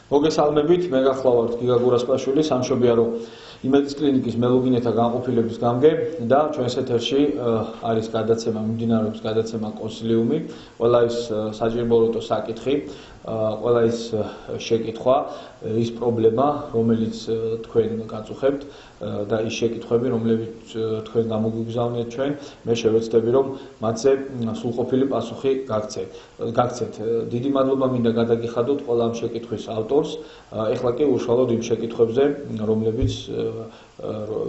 მოგესალმებით, მე გახლავართ გიგა გურასპაშვილი, სამშობიარო იმედის კლინიკის მელუგინეთა განყოფილების გამგე და ჩვენს ეთერში არის გადაცემა, მიმდინარეობს გადაცემა კონსილიუმი, ყველა ის საჭიროებო საკითხი, ყველა ის შეკითხვა, ის პრობლემა, რომელიც თქვენ გაწუხებთ და ის შეკითხვები, რომლებიც თქვენ გამოგვიგზავნეთ ჩვენ, მე შევეცდები რომ მათზე სრულყოფილი პასუხი გაგცეთ. დიდი მადლობა მინდა გადაგიხადოთ ყველა ამ შეკითხვის ავტორს. ეხლა კი უშუალოდ იმ შეკითხვებზე, რომლებიც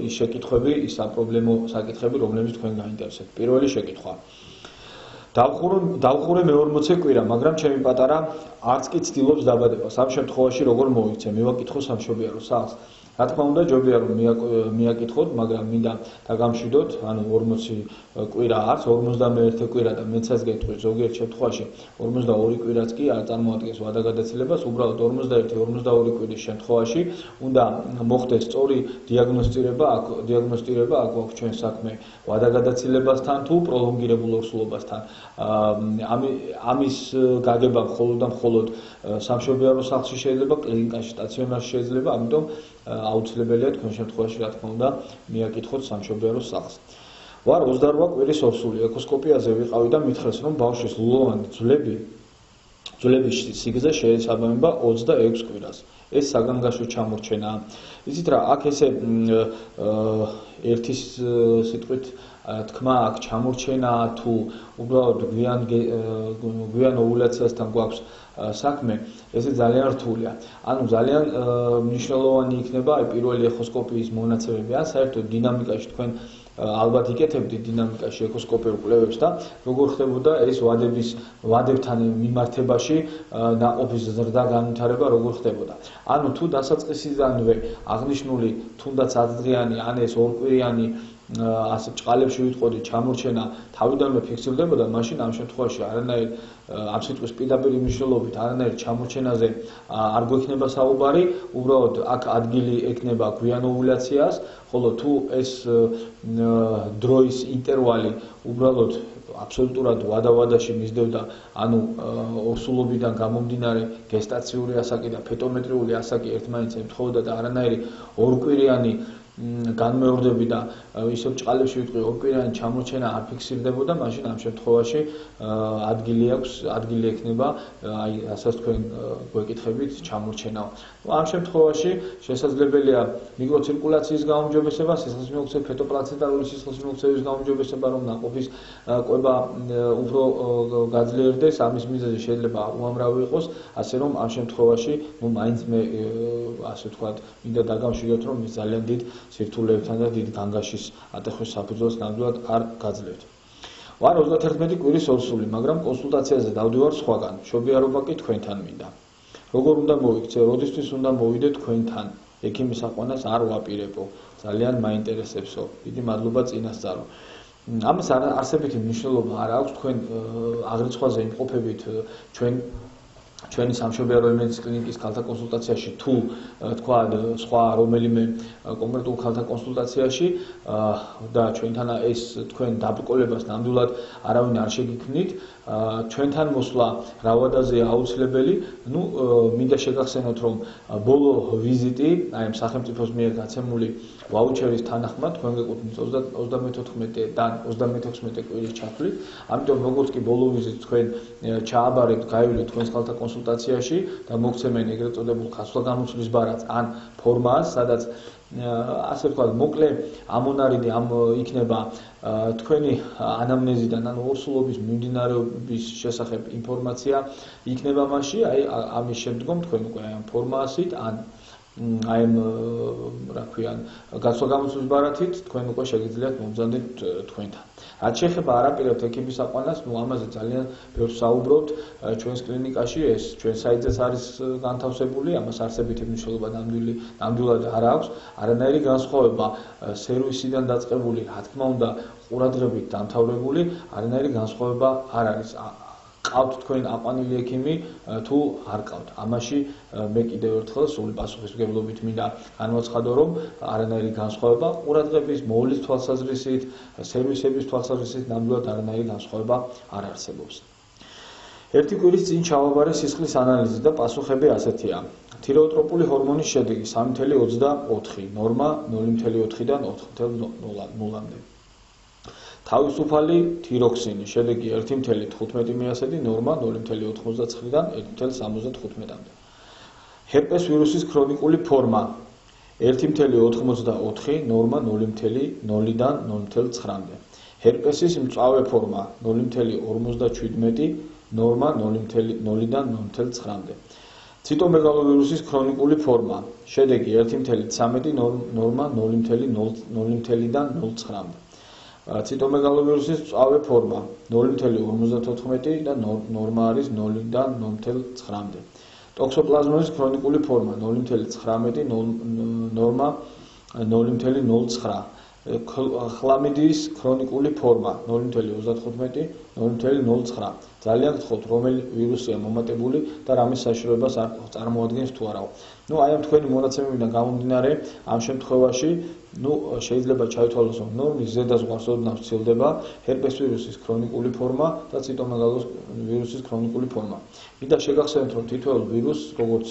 ის შეკითხვები, ის საპრობლემო საკითხები, რომლებიც თქვენ გაინტერესებთ. პირველი შეკითხვა. დავხურე მე-40 კვირა, მაგრამ ჩემი პატარა არც კი ცდილობს დაბადებას. ამ შემთხვევაში როგორ მოვიქცე? მივაკითხო სამშობიარო სახლს. რა თქმა უნდა, ჯობია რომ მიაკითხოთ, მაგრამ მინდა დაგამშვიდოთ, ანუ 40 კვირა არც 51 კვირა და მეცაც გეტყვით ზოგიერთ შემთხვევაში 42 კვირაც კი არ წარმოადგენს ვადაგადაცილებას, უბრალოდ 41-42 კვირის შემთხვევაში უნდა მოხდეს სწორი დიაგნოსტირება, აქ გვაქვს ჩვენ საქმე ვადაგადაცილებასთან თუ პროლონგირებულ ორსულობასთან. ამის გაგება მხოლოდ და მხოლოდ სამშობიარო სახლში შეიძლება, კლინიკაში, სტაციონარში შეიძლება, ამიტომ აუცილებელია თქვენ შემთხვევაში რა თქმა უნდა მიაკითხოთ სამშობიარო სახლს. ვარ 28 კვირის ორსული, ეკოსკოპიაზე ვიყავი და მითხრეს რომ ბავშვის ლულოვანი ძვლების სიგრძე შეესაბამება 26 კვირას. ეს საგანგაშო ჩამორჩენაა. იცით რა, აქ ესე ერთი სიტყვით თქმა აქ ჩამორჩენაა თუ უბრალოდ გვიან ოვულაციასთან გვაქვს საქმე, ესე ძალიან რთულია. ანუ ძალიან მნიშვნელოვანი იქნება პირველი ეხოსკოპიის მონაცემები, ან საერთოდ დინამიკაში თქვენ ალბათ იკეთებდით დინამიკაში ეკოსკოპიურ კვლევებს და როგორ ხდებოდა ეს ვადებთან მიმართებაში ნაყოფის ზრდა განვითარება როგორ ხდებოდა. ანუ თუ დასაწყისიდანვე აღნიშნული თუნდაც 10 დღიანი ან ეს 2 კვირიანი ასე ჭყალებში ვიტყოდი ჩამორჩენა თავიდანვე ფიქსირდებოდა, მაშინ ამ შემთხვევაში არანაირ ამ სიტყვის პირდაპირ მნიშვნელობით არანაირ ჩამორჩენაზე არ გვექნება საუბარი, უბრალოდ აქ ადგილი ექნება გვიან ოვულაციას, ხოლო თუ ეს დროის ინტერვალი უბრალოდ აბსოლუტურად ვადაში მისდევდა, ანუ ორსულობიდან გამომდინარე გესტაციური ასაკი და ფეტომეტრიული ასაკი ერთმანეთს ემთხოვდა და არანაირი ორკვირიანი განმეორდები და ისევ ჭყალებში ვიტყვი ორკვირიანი ჩამორჩენა არ ფიქსირდებოდა, მაშინ ამ შემთხვევაში ადგილი ექნება, აი რასაც თქვენ გვეკითხებით ჩამორჩენაო. ამ შემთხვევაში შესაძლებელია მიკროცირკულაციის გაუმჯობესება, სისხლისმილოცე ფეტოპლაცენტარული სისხლისმილოცების გაუმჯობესება, რომ ნაყოფის კვება უფრო გაძლიერდეს, ამის მიზეზი შეიძლება უამრავი იყოს, ასე რომ ამ შემთხვევაში მაინც მე ასე ვთქვათ, მინდა დაგამშვიდოთ, რომ ის ძალიან დიდ სირთულეებთან და დიდ განგაშის ატეხვის საფუძველს ნამდვილად არ გაძლევთ. ვარ 31 კვირის ორსული, მაგრამ კონსულტაციაზე დავდივარ სხვაგან, მშობიარობა კი თქვენთან მინდა. როგორ უნდა მოვიქცე, როდისთვის უნდა მოვიდე თქვენთან? ექიმის აყვანას არ ვაპირებო, ძალიან მაინტერესებსო. დიდი მადლობა წინასწარო. ამის არსებითი მნიშვნელობა არ აქვს, თქვენ აღრიცხვაზე იმყოფებით ჩვენი სამშობიარო იმედის კლინიკის ქალთა კონსულტაციაში თუ თქვა სხვა რომელიმე კონკრეტულ ქალთა კონსულტაციაში და ჩვენთან ეს თქვენ დაბრკოლებას ნამდვილად არავინ არ შეგიქმნით, ჩვენთან მოსვლა რა ვადაზეა აუცილებელი. მინდა შეგახსენოთ, რომ ბოლო ვიზიტი, აი ამ სახელმწიფოს მიერ გაცემული ვაუჩერის თანახმად თქვენ გეკუთვნით 34-დან 36 კვირის ჩათვლით, ამიტომ როგორც კი ბოლო ვიზიტს თქვენ ჩააბარებთ, გაივლით თქვენს ქალთა კონსულტაციაში და მოგცემენ ეგრეთ წოდებულ ხასვლაგამოცვლის ბარათს ან ფორმას, სადაც ასე ვთქვათ, მოკლე ამონარიდი იქნება თქვენი ანამნეზიდან, ანუ ორსულობის მიმდინარეობის შესახებ ინფორმაცია იქნება მასში, აი ამის შემდგომ თქვენ უკვე ამ ფორმასით ან აი რა ქვია, გასვლაგამოცვლის ბარათით თქვენ უკვე შეგიძლიათ მომზადეთ თქვენთან. რაც შეეხება არაპირებთ ექიმის აყვანას, ამაზე ძალიან ბევრს საუბრობთ ჩვენს კლინიკაში, ეს ჩვენ საიტზეც არის განთავსებული, ამას არსებითი მნიშვნელობა ნამდვილად არ აქვს, არანაირი განსხვავება სერვისიდან დაწყებული, რა თქმა უნდა, ყურადღებით დამთავრებული, არანაირი განსხვავება არ არის. ყავთ თქვენ აყვანილი ექიმი თუ არ ყავთ. ამაში მე კიდევ ერთხელ სრული პასუხისმგებლობით მინდა განვაცხადო, რომ არანაირი განსხვავება ყურადღების, მოვლის თვალსაზრისით, სერვისების თვალსაზრისით ნამდვილად არანაირი განსხვავება არ არსებობს. ერთი კვირის წინ ჩავაბარე სისხლის ანალიზი და პასუხები ასეთია. თირეოტროპული ჰორმონის შედეგი 3.24, ნორმა 0.4-დან 4.0-მდე. თავისუფალი თიროქსინი, შედეგი 1.15 მიასედი, ნორმა 0.99-დან 1.75-მდე. ჰერპეს ვირუსის ქრონიკული ფორმა 1.84, ნორმა 0.0-დან 0.9-მდე. ჰერპესის მწვავე ფორმა 0.57, ნორმა 0.0-დან 0.9-მდე. ციტომეგალოვირუსის ქრონიკული ფორმა, შედეგი 1.13, ნორმა 0.0-დან 0.9-მდე. ციტომეგალოვირუსის მწვავე ფორმა 0.54 და ნორმა არის 0-დან 0.9-მდე. ტოქსოპლაზმოზის ქრონიკული ფორმა 0.19, ნორმა 0.09. ხლამიდიის ქრონიკული ფორმა 0.35, 0.09. ძალიან გთხოვთ, რომელი ვირუსია მომატებული და რამის საშიშროებას წარმოადგენს თუ არა. აი ამ თქვენი მონაცემებიდან გამომდინარე, ამ შემთხვევაში შეიძლება ჩაითვალოს, რომ ნორმის ზედა ზღვარს ოდნავ სცილდება ჰერპეს ვირუსის ქრონიკული ფორმა და ციტომეგალოს ვირუსის ქრონიკული ფორმა. მინდა შეგახსენოთ, რომ თითოეულ ვირუსს, როგორც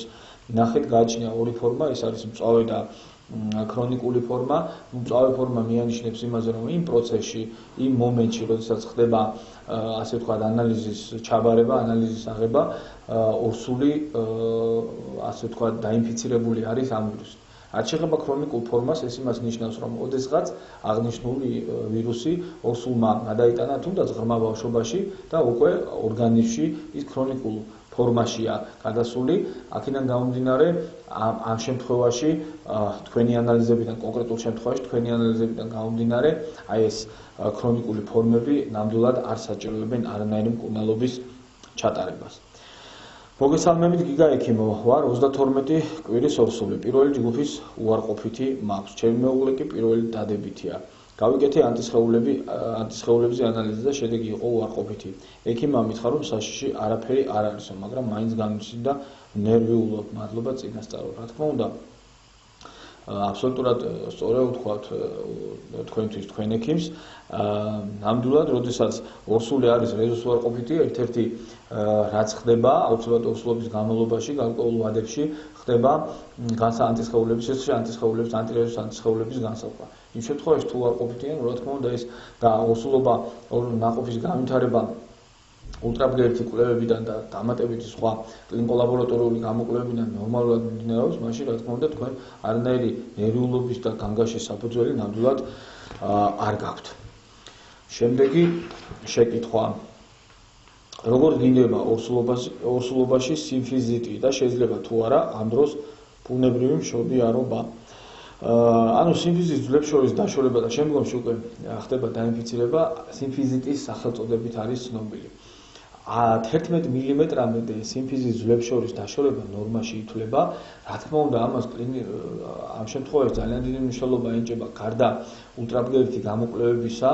ნახეთ, გააჩნია ორი ფორმა, ეს არის მწვავე და ქრონიკული ფორმა. მწვავე ფორმა მიანიშნებს იმაზე, რომ იმ პროცესში, იმ მომენტში, როდესაც ხდება ასე ვთქვათ, ანალიზის ჩაბარება, ანალიზის აღება, ორსული ასე ვთქვათ, დაინფიცირებული არის ამ ვირუსით. რაც შეეხება ქრონიკულ ფორმას, ეს იმას ნიშნავს, რომ ოდესღაც აღნიშნული ვირუსი ორსულმა გადაიტანა თუნდაც ღრმა ბავშვობაში და უკვე ორგანიზმში ის ქრონიკულ ფორმაშია გადასული. აქედან გამომდინარე, ამ შემთხვევაში თქვენი ანალიზებიდან, კონკრეტულ შემთხვევაში თქვენი ანალიზებიდან გამომდინარე, აი ეს ქრონიკული ფორმები ნამდვილად არ საჭიროებენ არანაირი მკურნალობის ჩატარებას. მოგესალმებით, გიგა ექიმო ვარ, 32 კვირის ორსული. პირველი ჯგუფის უარყოფითი მაქვს. ჩემი მეუღლე კი პირველი დადებითია. გავიკეთე ანტისხეულებების ანალიზი და შედეგი იყო უარყოფითი. ექიმმა მითხრა, რომ საშიში არაფერი არ არისო, მაგრამ მაინც განვიცინდა ნერვიულობ. მადლობა წინასწარო. რა თქმა უნდა, აბსოლუტურად სწორია ვთქვათ თქვენთვის, თქვენ ექიმს. ნამდვილად, როდესაც ორსული არის რეზუს უარყოფითი, ერთ-ერთი რაც ხდება, აუცილებლად ორსულობის განმავლობაში, გარკვეულ ვადებში ხდება ანტირეზუს ანტისხეულების განსხვავება. იმ შემთხვევაში თუ უარყოფითია, რა თქმა უნდა, ეს და ორსულობა ნაყოფის განვითარება ულტრაბგერითი კვლევებიდან და დამატებითი სხვა კლინიკურ-ლაბორატორიული გამოკვლევებიდან ნორმალურად მიმდინარეობს, მაშინ რა თქმა უნდა, თქვენ არანაირი ნერვიულობის და განგაშის საფუძველი ნამდვილად არ გაქვთ. შემდეგი შეკითხვა. როგორ დინდება ორსულობაში სიმფიზიტი და შეიძლება თუ არა ამ დროს ბუნებრივი მშობიარობა? ანუ სიმფიზიტის ძვლებს შორის დაშორება და შემდგომში უკვე ხდება დაინფიცირება სიმფიზიტის სახელწოდებით არის ცნობილი. 11 მმ-მდე სიმფიზის ძვლებს შორის დაშორება ნორმაში ითვლება. რა თქმა უნდა, ამას ამ შემთხვევაში ძალიან დიდი მნიშვნელობა ენიჭება გარდა ულტრაბგერითი გამოკვლევისა,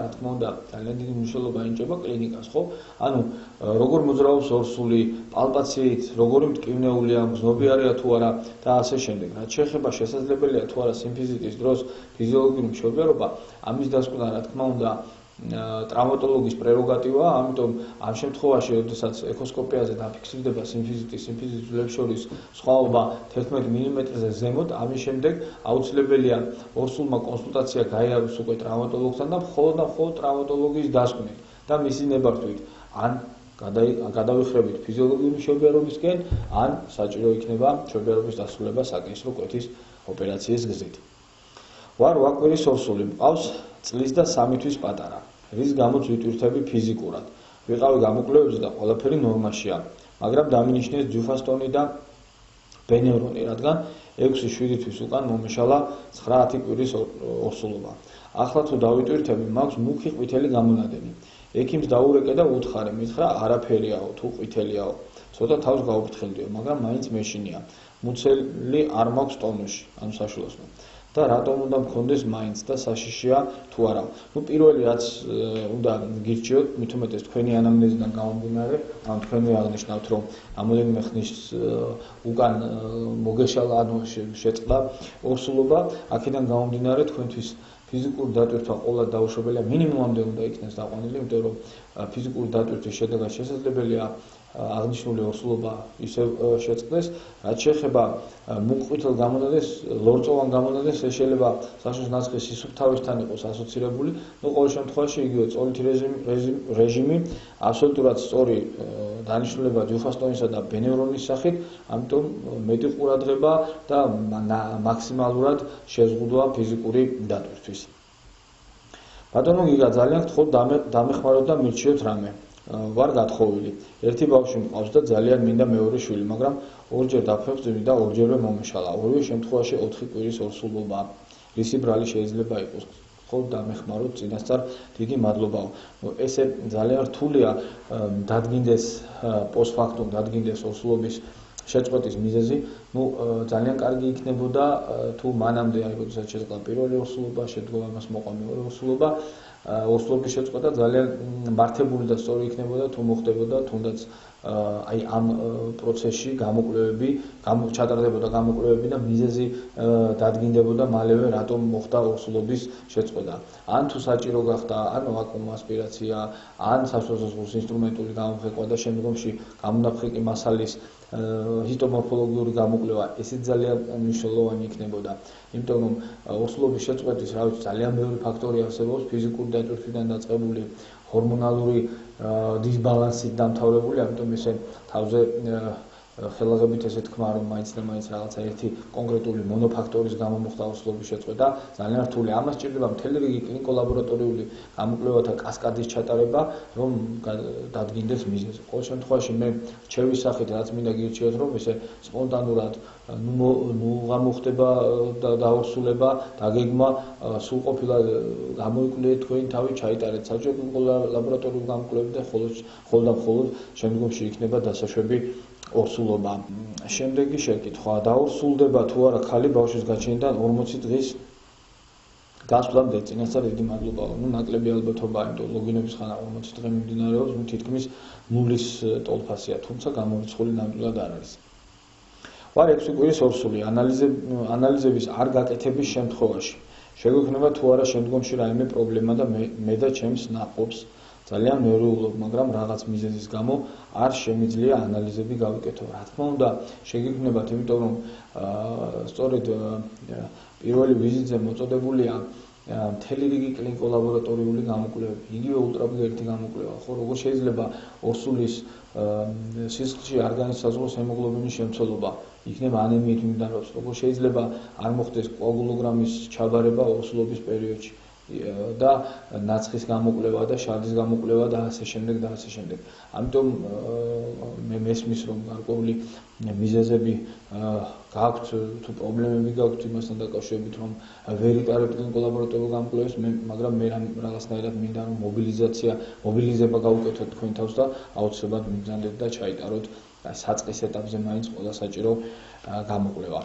რა თქმა უნდა, ძალიან დიდი მნიშვნელობა ენიჭება კლინიკას, ხო? ანუ როგორ მოძრაობს ორსული, პალპაციით, როგორი მტკივნეული აქვს, ზნობიარია თუ არა და ასე შემდეგ. რაც შეეხება შესაძლებელია თუ არა სიმფიზიტის დროს ფიზიოლოგიური მშობიარობა, ამის დასკვნა რა თქმა უნდა ტრავმატოლოგის პრეროგატივაა, ამიტომ ამ შემთხვევაში, როდესაც ეკოსკოპიაზე დაფიქსირდება სიმფიზის ძვლებს შორის სხვაობა 11 მმ-ზე ზემოთ, ამის შემდეგ აუცილებელია ორსულმა კონსულტაცია გაიაროს უკვე ტრავმატოლოგთან და მხოლოდ ტრავმატოლოგის დასკვნით და მისი ნებართვით ან გადავიხრებით ფიზიოლოგიური მშობიარობისკენ, ან საჭირო იქნება მშობიარობის დასრულება საკენსრო კვეთის ოპერაციის გზით. ვარ 8 კვირის ორსული, მყავს წლის და 3 თვის პატარა, რის გამოც ვიტვირთები ფიზიკურად. ვიყავი გამოკვლევებზე და ყველაფერი ნორმაშია, მაგრამ დამინიშნეს ჯუფასტონი და ბენევრონი, რადგან 6-7 თვის უკან მომეშალა 9-10 კვირის ორსულობა. ახლა თუ დავიტვირთები, მაქვს მუქი ყვითელი გამონადენი. ექიმს დაურეკე და უთხარი, მითხრა არაფერიაო, თუ ყვითელიაო. ცოტა თავს გავუფრთხილდიო, მაგრამ მაინც მეშინია. მუცელი არ მაქვს ტონუსში, ანუ საშულოსნო. და რატომ უნდა მქონდეს მაინც და საშიშია თუ არა. პირველი რაც უნდა გირჩიოთ, მით უმეტეს თქვენი ანამნეზიდან გამომდინარე, ან თქვენ აღნიშნავთ, რომ რამოდენიმე ხნის უკან მოგეშალა, ანუ შეწყდა ორსულობა, აქედან გამომდინარე თქვენთვის ფიზიკური დატვირთვა ყოველად დაუშვებელია, მინიმუმამდე უნდა იქნეს დაყვანილი, იმიტომ რომ ფიზიკური დატვირთვის შედეგად შესაძლებელია აღნიშნული ორსულობა ისევ შეწყდეს, რაც შეეხება მუქყვითელ გამონადეს, ლორწოვან გამონადეს, ეს შეიძლება საშუალო ნაცხის სისუფთავისთან იყოს ასოცირებული, ყოველ შემთხვევაში იგივე წოლითი რეჟიმი აბსოლუტურად სწორი დანიშნულება ჯუხასტონისა და ბენევრონის სახით, ამიტომ მეტი ყურადღება და მაქსიმალურად შეზღუდვა ფიზიკური დატვირთვის. ბატონო გიგა, ძალიან გთხოვთ დამეხმაროთ და მირჩიოთ რამე. ვარ გათხოვილი. ერთი ბავშვი მყავს და ძალიან მინდა მეორე შვილი, მაგრამ ორჯერ დაფეხმძიმდი და ორჯერვე მომეშალა. ორივე შემთხვევაში 4 კვირის ორსულობაა. რისი ბრალი შეიძლება იყოს? გთხოვთ დამეხმაროთ, წინასწარ დიდი მადლობაო. ესე ძალიან რთულია დადგინდეს პოსტფაქტუმ, დადგინდეს ორსულობის შეწყვეტის მიზეზი. ძალიან კარგი იქნებოდა თუ მანამდე როდესაც შეწყდა პირველი ორსულობა, შედგა ამას მოყვა მეორე ორსულობა, ორსულობის შეწყვეტა ძალიან მართებული და სწორი იქნებოდა თუ მოხდებოდა თუნდაც ამ პროცესში გამოკვლევები, ჩატარდებოდა გამოკვლევები და მიზეზი დადგინდებოდა მალევე რატომ მოხდა ორსულობის შეწყვეტა. ან თუ საჭირო გახდა, ან ვაკუუმ ასპირაცია, ან სასწავლო ზღვის ინსტრუმენტული გამოფხეკვა და შემდგომში გამონაფხეკი მასალის ჰისტომორფოლოგიური გამოკვლევა, ესეც ძალიან მნიშვნელოვანი იქნებოდა. იმიტომ რომ ორსულობის შეწყვეტის ძალიან ბევრი ფაქტორი არსებობს, ფიზიკური დატვირთვიდან დაწყებული, ჰორმონალური დისბალანსით დამთავრებული, ამიტომ ესე თავზე ხელაღებით ესე თქვა, რომ მაინც და მაინც რაღაცა ერთი კონკრეტული მონოფაქტორის გამო მოხდა ორსულობის შეწყვეტა, ძალიან რთულია. ამას სჭირდება მთელი რიგი კლინიკო-ლაბორატორიული გამოკვლევათა კასკადის ჩატარება, რომ დადგინდეს მიზეზი. ყოველ შემთხვევაში მე რჩევის სახით რაც მინდა გირჩიოთ, რომ ესე სპონტანურად გამოხდება დაორსულება, დაგეგმა, სრულყოფილად გამოიკვლიეთ თქვენი თავი, ჩაიტარეთ საჯარო კლინიკო-ლაბორატორიული გამოკვლევები და მხოლოდ და მხოლოდ შემდგომში იქნება დასაშვები ორსულობა. შემდეგი შეკითხვა, დაორსულდება თუ არა ქალი ბავშვის გაჩენიდან 40 დღის გასვლამდე? წინასწარ დიდი მადლობა. ნაკლები ალბათობაა, იმიტომ ლოგინების ხანა 40 დღე მიმდინარეობს, თითქმის ნულის ტოლფასია, თუმცა გამორიცხული ნამდვილად არ არის. ვარ 6 კვირის ორსული, ანალიზების არ გაკეთების შემთხვევაში შეგვექნება თუ არა შემდგომში რაიმე პრობლემა და მე და ჩემს ნაყოფს ძალიან მეურვეულობ, მაგრამ რაღაც მიზეზის გამო არ შემიძლია ანალიზები გავიკეთო. რა თქმა უნდა, შეგექმნებათ, იმიტომ რომ სწორედ პირველი ვიზიტზე მოწოდებულია მთელი რიგი კლინიკო-ლაბორატორიული გამოკვლევები, იგივე ულტრაბგერითი გამოკვლევა, ხო, როგორ შეიძლება ორსულის სისხლში არგანის საზღვრის ჰემოგლობინის შემცველობა, იქნება ანემიით მიმდინარეობს, როგორ შეიძლება არ მოხდეს კოაგულოგრამის ჩაბარება ორსულობის პერიოდში და ნაცხის გამოკვლევა და შარდის გამოკვლევა და ასე შემდეგ და ასე შემდეგ. ამიტომ მე მესმის რომ გარკვეული მიზეზები გაქვთ თუ პრობლემები გაქვთ იმასთან დაკავშირებით რომ ვერ იტარებთ კლინიკო-ლაბორატორიულ გამოკვლევებს, მაგრამ მე რაღაცნაირად მინდა რომ მობილიზება გავუკეთოთ თქვენ თავს და აუცილებლად მიგზავნდეთ და ჩაიტაროთ საწყის ეტაპზე მაინც ყველა საჭირო გამოკვლევა.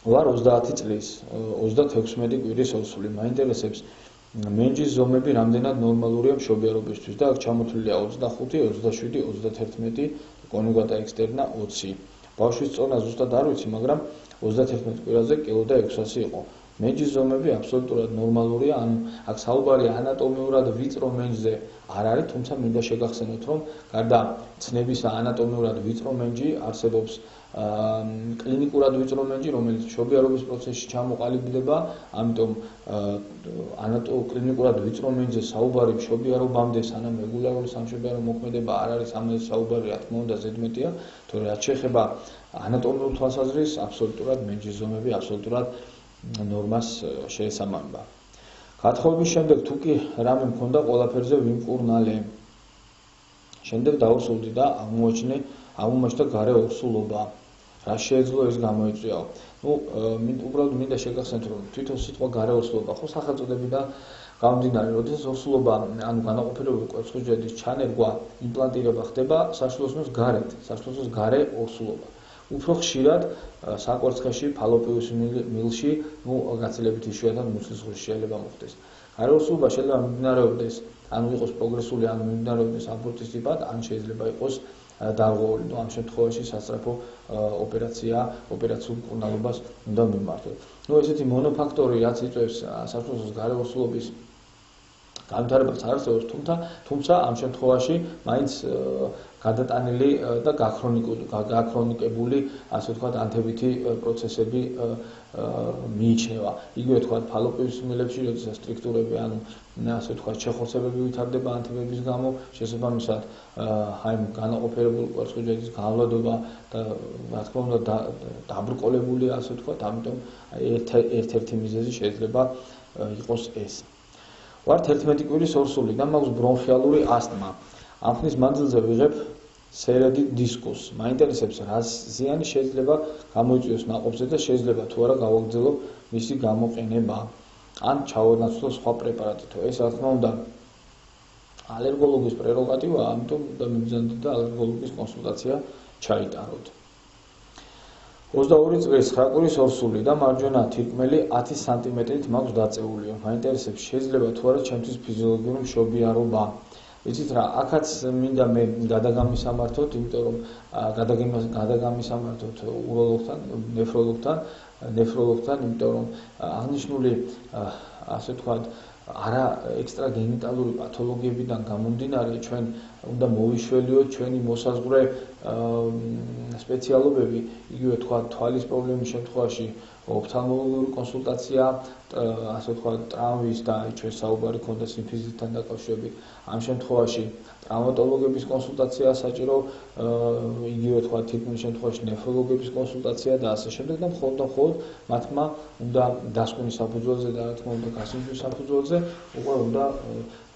ვარ 30 წლის, 36 კვირის ორსული. მაინტერესებს მენჯის ზომები რამდენად ნორმალურია მშობიარობისთვის და აქ ჩამოთვლილია 25, 27, 31, კონუგატა ექსტერნა 20. ბავშვის წონა ზუსტად არ ვიცი, მაგრამ 31 კვირაზე კილო და 600 იყო. მენჯის ზომები აბსოლუტურად ნორმალურია, ანუ აქ საუბარია ანატომიურად ვიწრო მენჯზე არ არის, თუმცა მინდა შეგახსენოთ, რომ გარდა ცნებისა ანატომიურად ვიწრო მენჯი არსებობს კლინიკურად ვიწრო მენჯი, რომელიც მშობიარობის პროცესში ჩამოყალიბდება, ამიტომ კლინიკურად ვიწრო მენჯზე საუბარი მშობიარობამდე, სანამ რეგულარული სამშობიარო მოქმედება არ არის, ამაზე საუბარი რა თქმა უნდა ზედმეტია, თორე რაც შეეხება ანატომიურ თვალსაზრისით, აბსოლუტურად მენჯის ზომები აბსოლუტურად ნორმას შეესაბამება. გათხოვების შემდეგ თუ კი რამე მქონდა ყველაფერზე ვიმკურნალე. შემდეგ დაორსულდი და აღმოაჩნდა გარე ორსულობა. რა შეეძლო ეს გამოიწვიაო? უბრალოდ მინდა შეგახსენოთ, რომ თვითონ სიტყვა გარე ორსულობა ხო სახელწოდებიდან გამომდინარე, როდესაც ორსულობა, ანუ განაყოფილებული კვერცხუჯრედის ჩანერგვა, იმპლანტირება ხდება საშუალო გარეთ, საშუალო გარე ორსულობა. უფრო ხშირად საკვერცხეში, ფალოპიუს მილში, გაცილებით იშვიათად მუცლის ზღვრში შეიძლება მოხდეს. გარე ორსულობა შეიძლება მიმდინარეობდეს, ანუ იყოს პროგრესული, ანუ მიმდინარეობდეს აბორტის ტიპად, ან შეიძლება იყოს დარღვეული. ამ შემთხვევაში სასწრაფო ოპერაციულ მკურნალობას უნდა მიმართოთ. ესეთი მონოფაქტორი, რაც იწვევს საშუალო გარე ორსულობის განვითარებაც არ არსებობს, თუმცა ამ შემთხვევაში მაინც გადატანილი და გაქრონიკებული, ასე ვთქვათ, ანთებითი პროცესები მიიჩნევა. იგივე ვთქვათ, ფალოპების მილებში, როდესაც სტრუქტურები, ანუ ასე ვთქვათ, შეხორცებები ვითარდება ანთებების გამო, შესაბამისად, აი განაყოფიერებული კვერცხუჯეთის განვლადობა და რა თქმა უნდა დაბრკოლებული, ასე ვთქვათ, ამიტომ ერთ-ერთი მიზეზი შეიძლება იყოს ეს. ვართ 11 კვირის ორსულიდან მაქვს ბრონხიალური ასტმა. ამ ხნის მანძილზე ვიღებ სერედი დისკუსს. მაინტერესებს რა ზიანი შეიძლება გამოიწვიოს ნაყოფზე და შეიძლება თუ არა გავაგრძელო მისი გამოყენება. ან ჩავანაცვლო სხვა პრეპარატით. ეს რა თქმა უნდა ალერგოლოგის პრეროგატივაა, ამიტომ მიბრძანდით და ალერგოლოგის კონსულტაცია ჩაიტაროთ. 22 წლის 9 კვირის ორსული და მარჯვენა თირკმელი 10 სანტიმეტრით მაქვს დაწეულია. მაინტერესებს შეიძლება თუ არა ჩემთვის ფიზიოლოგიური მშობიარობა. იცით რა, აქაც მინდა მე გადაგამისამართოთ, იმიტომ რომ გადაგამისამართოთ უროლოგთან, ნეფროლოგთან, იმიტომ რომ აღნიშნული ასე ვთქვათ, არა ექსტრაგენიტალური პათოლოგიებიდან გამომდინარე ჩვენ უნდა მოვიშველიოთ ჩვენი მოსაზღვრე სპეციალობები, იგივე თქვა თვალის პრობლემის შემთხვევაში ოფთალმოლოგიური კონსულტაცია, ასე ვთქვათ, ტრავმის და ჩვენ საუბარი ქონდა სიმფიზიტთან დაკავშირებით. ამ შემთხვევაში ტრავმატოლოგების კონსულტაცია საჭირო, იგივე თქვა თითქმის შემთხვევაში ნეფროლოგების კონსულტაცია და ასე შემდეგ და მხოლოდ მათმა უნდა დასკვნის საფუძველზე და რა თქმა უნდა გასინჯვის საფუძველზე უკვე უნდა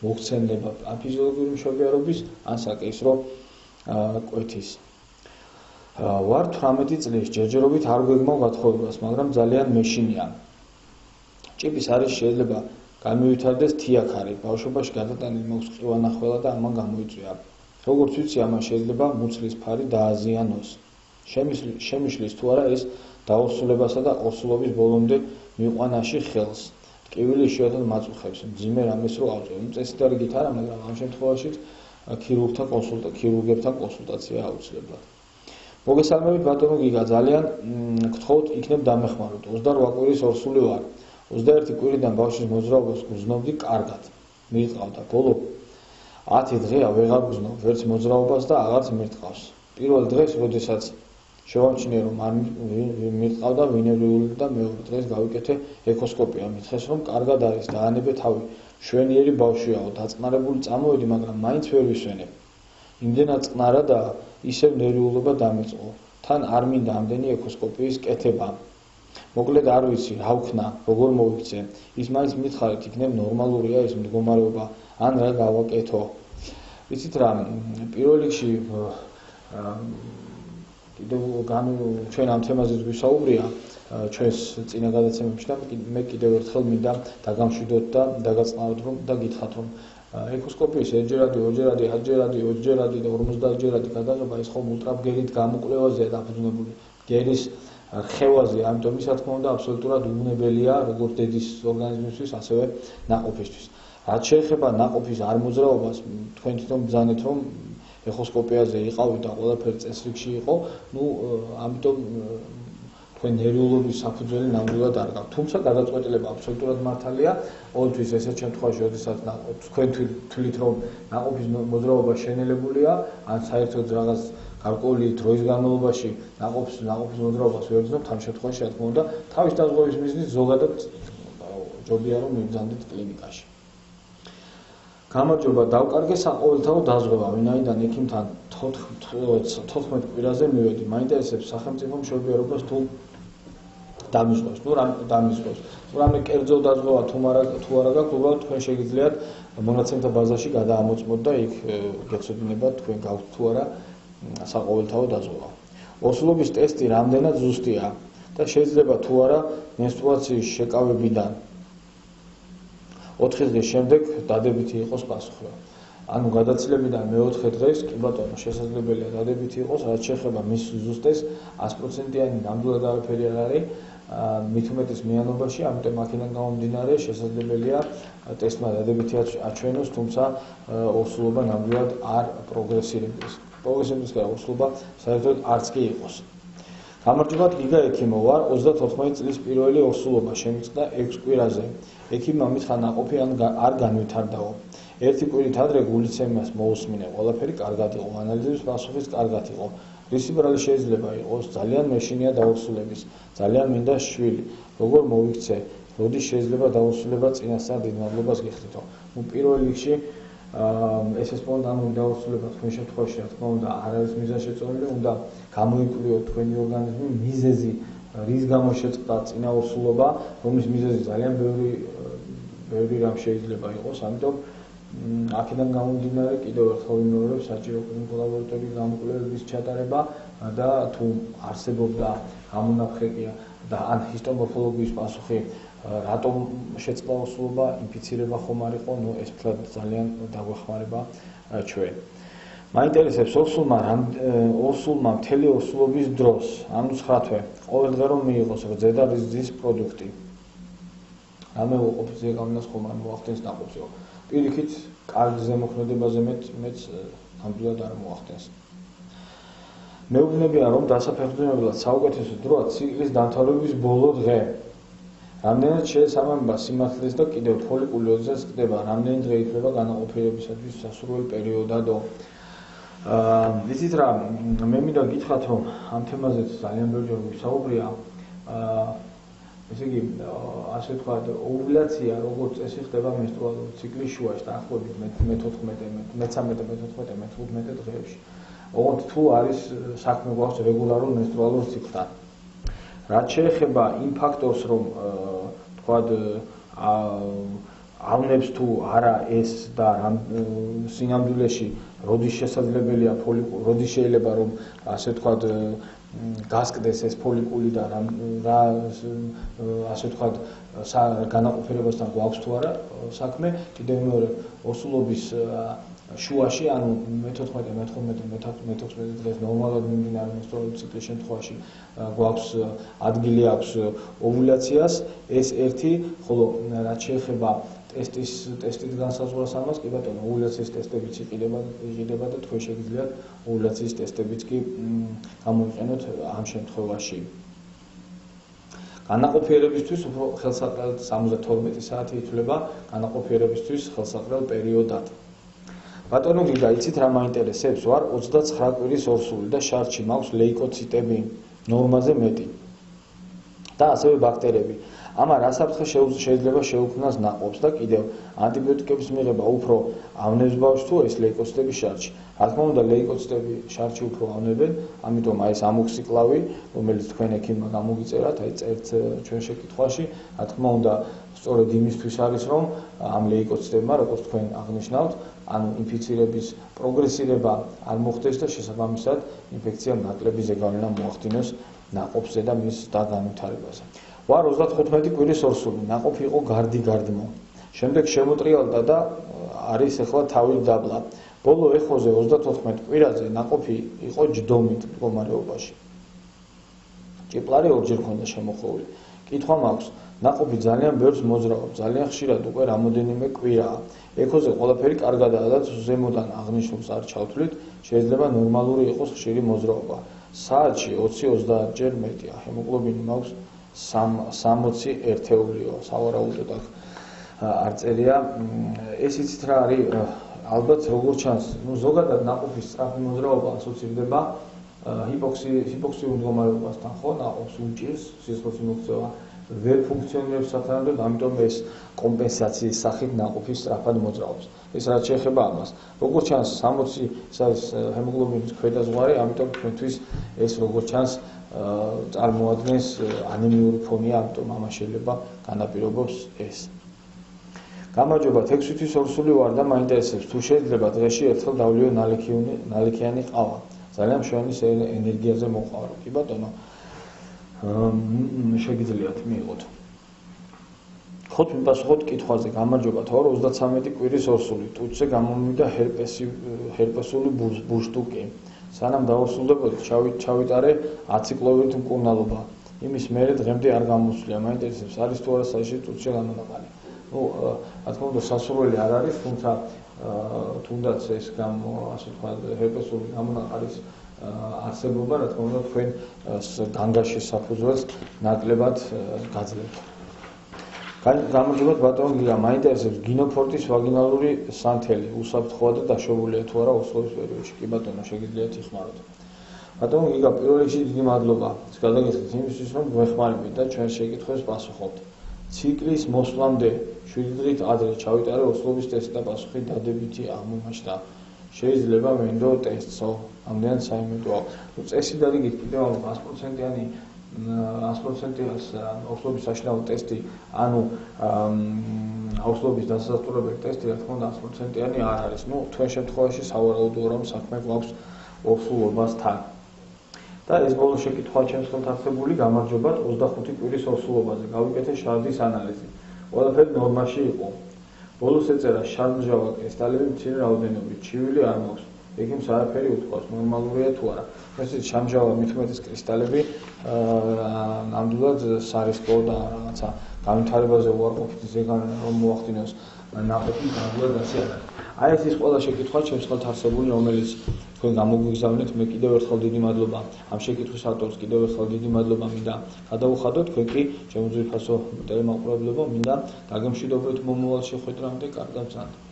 მოხსენება ან ფიზიოლოგიური მშობიარობის ან საკისრო კვეთის. ვარ 18 წლის, ჯერჯერობით არ გვეგმავ გათხოვებას, მაგრამ ძალიან მეშინია. ჭიპის არის შეიძლება გამივითარდეს თიაქარი, ბავშვობაში გადატანილი მაქვს ყივანახველა და ამან გამოიწვია. როგორც ვიცი, ამან შეიძლება მუცლის ფარი დააზიანოს. შემიშლის თუ არა ეს დაორსულებასა და ორსულობის ბოლომდე მიყვანაში ხელს. ტკივილი იშვიათად მაწუხებს, მძიმე რამეს რო ავწევ. წესიდარიგით არა, მაგრამ ამ შემთხვევაში ქირურგებთან კონსულტაცია აუცილებლად. მოგესალმებით ბატონო გიგა, ძალიან გთხოვთ იქნებ დამეხმაროთ. 28 კვირის ორსული ვარ. 21 კვირიდან ბავშვის მოძრაობას გრძნობდი კარგად. მიიყავდა ბოლო 10 დღეა ვეღარ გრძნობ ვერც მოძრაობას და აღარც მირტყავს. პირველ დღეს, როდესაც შევამჩნიე რომ არ მირტყავდა ვინერიული და მეორე დღეს გავიკეთე ეკოსკოპია. მითხეს რომ კარგად არის, დაანებე თავი. შვენიერი ბავშვიაო, დაწყნარებული წამოვედი, მაგრამ მაინც ვერ ვისვენებ. იმდენად წყნარა და ისევ ნერვიულობა დამიწყო. თან არ მინდა ამდენი ეკოსკოპიის კეთება. მოკლედ არ ვიცი რა ვქნა, როგორ მოვიქცე. ის მაინც მითხარით, იქნებ ნორმალურია ეს მდგომარეობა, ან რა გავაკეთო. ვიცით რა, პირველ რიგში კიდევ ჩვენ ამ თემაზეც გვისაუბრია ჩვენს წინა გადაცემებში და მე კიდევ ერთხელ მინდა დაგამშვიდოთ და დაგაწნავოთ რომ და გითხრათ რომ ეკოსკოპიის ერთჯერადი, ორჯერადი, 10ჯერადი, 20ჯერადი და 50ჯერადი გადაღება ის ხომ ულტრაბგერით გამოკვლევაზეა დაფუძნებული. გერის რხევაზე, ამიტომ ის რა თქმა უნდა აბსოლუტურად უნებელია როგორც დედის ორგანიზმისთვის, ასევე ნაყოფისთვის. რაც შეეხება ნაყოფის არ მოძრაობას, თქვენ თვითონ ბრძანეთ რომ ეხოსკოპიაზე იყავით და ყველაფერი წესრიგში იყო, ამიტომ თქვენ ნერვიულობის საფუძველი ნამდვილად არ გაქვთ. თუმცა გადაწყვეტილება აბსოლუტურად მართალია, ყოველთვის ესეთ შემთხვევაში, როდესაც თქვენ თვლით რომ ნაყოფის მოძრაობა შენელებულია, ან საერთოდ რაღაც გარკვეული დროის განმავლობაში ნაყოფის მოძრაობას ვერ გრძნობთ, ამ შემთხვევაში რა თქმა უნდა თავის დაზღვევის მიზნით ზოგადად ჯობია რომ მივბრძანდეთ კლინიკაში. გამარჯობა, დავკარგე საყოველთაო დაზღვევა, ვინაიდან ექიმთან 14 კვირაზე მივედი. მაინტერესებს სახელმწიფო მშობიარობას თუ დამიზღავს, რამე კერძო დაზღვევა თუ არა გაქვთ, უბრალოდ თქვენ შეგიძლიათ მონაცემთა ბაზაში გადაამოწმოთ და იქ გეცოდინებათ თქვენ გაქვთ თუ არა საყოველთაო დაზღვევა. ორსულობის ტესტი რამდენად ზუსტია და შეიძლება თუ არა მენსტრუაციის შეკავებიდან 4 დღის შემდეგ დადებითი იყოს პასუხი. ანუ გადაცილებიდან მე-4 დღეს კი ბატონო შესაძლებელია დადებითი იყოს, რაც შეეხება მის ზუსტეს 100%-იანი ნამდვილად არაფერი არ არის, მით უმეტეს მიანობაში, ამიტომ აქედან გამომდინარე შესაძლებელია ტესტმა დადებითი აჩვენოს, თუმცა ორსულობა ნამდვილად არ პროგრესირებს. ორსულობა საერთოდ არც კი იყოს. გამარჯობა გიგა ექიმო ვარ, 34 წლის პირველი ორსულობა შემიწყდა 6 კვირაზე. ექიმმა მითხრა ნაყოფი არ განვითარდაო. ერთი კვირით ადრე გულიცემიას მოусმინე, ყველაფერი კარგად იყო, ანალიზების პასუხიც კარგად იყო. რისი ბრალი შეიძლება იყოს, ძალიან მეშინია დაუსრულების, ძალიან მინდა შვილი, როგორ მოვიქცე, როდის შეიძლება დაუსრულება წინასწარ დიდ მადლობას გიხდითო. პირველ რიგში ეს სპონტანური დაუსრულება თქვენ შემთხვევაში რა თქმა უნდა არ არის მიზანშეწონილი, უნდა გამოიკვლიოთ თქვენი ორგანიზმი მიზეზი, რის გამო შეწყდა წინაურსულობა, რომლის მიზეზი ძალიან ბევრი რამ შეიძლება იყოს, ამიტომ აქედან გამომდინარე კიდევ ერთხელ ვიმეორებ საჭირო ლაბორატორიული გამოკვლევების ჩატარება და თუ არსებობდა გამონაფხეკია და ან ჰისტომორფოლოგიის პასუხი რატომ შეწყდა ორსულობა, ინფიცირება ხომ არ იყო, ეს მთლად ძალიან დაგვეხმარება ჩვენ. მაინტერესებს ორსულმა მთელი ორსულობის დროს, ანუ 9 თვე, ყოველ დღე რომ მიიღოს რძე და რძის პროდუქტი. რამე უყოფზე გამონას ხომ არ მოახდენს ნაყოფსო. პირიქით, კარგ ზემოქმედებაზე მეც ნამდვილად არ მოახდენს. მეუბნებიან, რომ დასაფეხმძიმებლად საუკეთესო დროა ციკლის დამთავრების ბოლო დღე. რამდენად შეესაბამება სიმართლეს და კიდევ ფოლიკული ოდესაც ხდება, რამდენი დღე ითვლება განაყოფიერებისათვის სასურველი პერიოდადო. ვიცით რა, მე მინდა გითხრათ, რომ ამ თემაზეც ძალიან ბევრჯერ ვისაუბრია. ესე იგი, ასე ვთქვათ, ოვულაცია როგორც წესი ხდება მენსტრუალური ციკლის შუაში, დაახლოებით მე-13-მე-15 დღეებში. ოღონდ თუ არის საქმე გვაქვს რეგულარულ მენსტრუალურ ციკლთან. რაც შეეხება იმ ფაქტორს, რომ თქვათ ავნებს თუ არა ეს და სინამდვილეში როდის შესაძლებელია როდის შეიძლება რომ ასე ვთქვათ გასკდეს ეს ფოლიკული და რა ასე ვთქვათ განაყოფიერებასთან გვაქვს თუ არა საქმე, კიდევ მეორე ორსულობის შუაში, ანუ მე-14-მე-15-მე-16 დღეს ნორმალურად მიმდინარე მენსტრუალური ციკლის შემთხვევაში გვაქვს ადგილი აქვს ოვულაციას, ეს ერთი, ხოლო რაც შეეხება ტესტით განსაზღვრას ამას, კი ბატონო, ოვულაციის ტესტებიც იყიდება და თქვენ შეგიძლიათ ოვულაციის ტესტებიც კი გამოიყენოთ ამ შემთხვევაში. განაყოფიერებისთვის უფრო ხელსაყრელ 72 საათი ითვლება განაყოფიერებისთვის ხელსაყრელ პერიოდად. ბატონო, გიდა, იცით რა მაინტერესებს? ვარ 29 კვირის ორსული და შარდში მაქვს ლეიკოციტები ნორმაზე მეტი და ასევე ბაქტერიები. ამან რა საფრთხე შეიძლება შეუქმნას ნაყოფს და კიდევ ანტიბიოტიკების მიღება უფრო ავნებს ბავშვს თუ ეს ლეიკოციტები შარდში. რა თქმა უნდა, ლეიკოციტები შარდში უფრო ავნებენ, ამიტომ ეს ამოქსიკლავი, რომელიც თქვენ ექიმმა გამოგიწერათ, წერთ ჩვენ შეკითხვაში, რა თქმა უნდა, სწორედ იმისთვის არის, რომ ამ ლეიკოციტებმა, როგორც თქვენ აღნიშნავთ, ანუ ინფიცირების პროგრესირება არ მოხდეს და შესაბამისად ინფექციამ ნაკლები ზეგავლენა მოახდინოს ნაყოფზე და მის განვითარებაზე. ვარ 35 კვირის ორსული, ნაყოფი იყო გარდიმო. შემდეგ შემოტრიალდა და არის ახლა თავი დაბლა. ბოლო ეხოზე 34 კვირაზე ნაყოფი იყო ჯდომით მდგომარეობაში. ჭიპლარი ორჯერ ჰქონდა შემოხეული. კითხვა მაქვს, ნაყოფი ძალიან ბევრს მოძრაობს, ძალიან ხშირად უკვე რამოდენიმე კვირაა. ეხოზე ყველაფერი კარგადაა და ზემოდან აღნიშნულს არ ჩავთვლით, შეიძლება ნორმალური იყოს ხშირი მოძრაობა. საათში 20-30 ჯერ მეტია. ჰემოგლობინი მაქვს 60 ერთეულიო, სავარაუდოდ არ წერია. ეს იცით რა არის, ალბათ როგორ ჩანს, ზოგადად ნაყოფის სწრაფი მოძრაობა ასოცირდება ჰიპოქსიურ მდგომარეობასთან, ხო, ნაყოფს უჭირს სისხლის მოქცევა, ვერ ფუნქციონირებს სათანადოდ, ამიტომ ეს კომპენსაციის სახით ნაყოფის სწრაფად მოძრაობს. ეს რაც შეეხება ამას, როგორ ჩანს 60 ეს არის ჰემოგლობინის ქვედა ზღვარი, ამიტომ თქვენთვის ეს როგორ ჩანს წარმოადგენს ანემიური ფონია, ამიტომ ამას შეიძლება განაპირობოს ეს. გამარჯობა, 6 თვის ორსული ვარ და მაინტერესებს, თუ შეიძლება დღეში ერთხელ დავლიო ნალექიანი ყავა. ძალიან მშვენი ენერგიაზე მოყავრო. კი ბატონო, შეგიძლიათ მიიღოთ. ხოთ მიპასუხოთ კითხვაზე. გამარჯობა, თორ 33 კვირის ორსული, ტუჩზე გამომივიდა ჰერპესული ბუშტუკი. სანამ დაორსულდებოდი, ჩავიტარე აციკლოვით მკურნალობა. იმის მერე დღემდე არ გამოსვლია. მაინტერესებს, არის თუ არა საჭირო ტუჩზე გამონაყარი. რა თქმა უნდა, სასურველი არ არის, თუმცა თუნდაც ეს ასე ვთქვათ, ჰერპესული გამონაყარის არსებობა, რა თქმა უნდა, თქვენ განგაშის საფუძველს ნაკლებად გაძლევთ. გამარჯობათ ბატონო გიგა, მაინტერესებს გინოფორტის ვაგინალური სანთელი უსაფრთხოა და დაშვებულია თუ არა ოსლობის პერიოდში? კი ბატონო, შეგიძლიათ იხმაროთ. ბატონო გიგა, პირველ რიგში დიდი მადლობა გადაგიხდით იმისთვის, რომ გვეხმარებით და ჩვენ შეკითხვებს პასუხობთ. ციკლის მოსვლამდე 7 დღით ადრე ჩავიტარე ოსლობის ტესტი და პასუხი დადებითი აღმოჩნდა. შეიძლება მინდო ტესტსო, ამდენად საიმედოა. წესი დაგიგეთ კიდევ 100%-იანი 100%-იანი ოსლობის საშინაო ტესტი, ანუ ოსლობის დასასრულებელი ტესტი, რა თქმა უნდა 100%-იანი არ არის. თქვენ შემთხვევაში სავარაუდოა რომ საქმე გვაქვს ოსლობასთან. და ეს ბოლო შეკითხვა ჩემს ხელთ არსებული, გამარჯობათ 25 კვირის ოსლობაზე. გავიკეთე შარდის ანალიზი. ყველაფერი ნორმაში იყო. ბოლოს ეწერა შარდმჟავა კრისტალები მცირე რაოდენობით, ჩივილი არ მაქვს. ექიმს არაფერი უთქვას, ნორმალურია თუ არა. ესეც შარდმჟავა მithumetes კრისტალები ნამდვილად სარისკო და რაღაცა განვითარებაზე უარყოფით ზეგან რომ მოახდინოს ნაყოფი ნამდვილად ასე არ არის. აი ეს ის ყველა შეკითხვა ჩემს ხელთ არსებული, რომელიც თქვენ გამოგვიგზავნეთ, მე კიდევ ერთხელ დიდი მადლობა ამ შეკითხვის ავტორს, კიდევ ერთხელ დიდი მადლობა მინდა გადავუხადოთ, თქვენ კი ჩემო ძვირფასო ტელემაყურებლებო მინდა დაგემშვიდობოთ მომავალ შეხვედრამდე, კარგად გრძანდეთ.